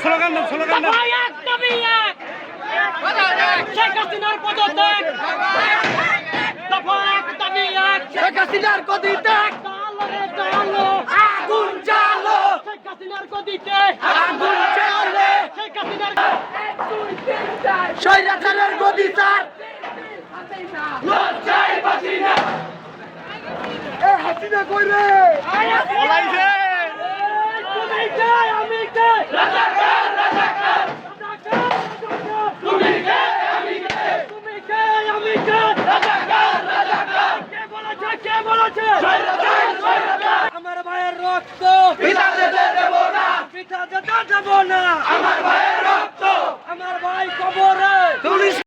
Slogan দাও, slogan দাও। এক দাবি এক, শেখ হাসিনার পদত্যাগ। দফা এক দাবি এক, শেখ হাসিনার গদিত্যাগ। জ্বালো রে জ্বালো, আগুন জ্বালো, শেখ হাসিনার গদিতে আগুন জ্বালো, শেখ হাসিনার স্বৈরাচারের গদিচার। লজ্জায় বাঁচি না। এ হাসিনা কই রে? পলাইছে। তুমি কে আমি কে, রাজাকার রাজাকার, তুমি কে আমি কে, তুমি কে আমি কে, রাজাকার রাজাকার, কে বলেছে কে বলেছে? স্বৈরাচার স্বৈরাচার, আমার ভাইয়ের রক্ত পিতা যেতে দেব না, পিতা যেতে দেব না। আমার ভাই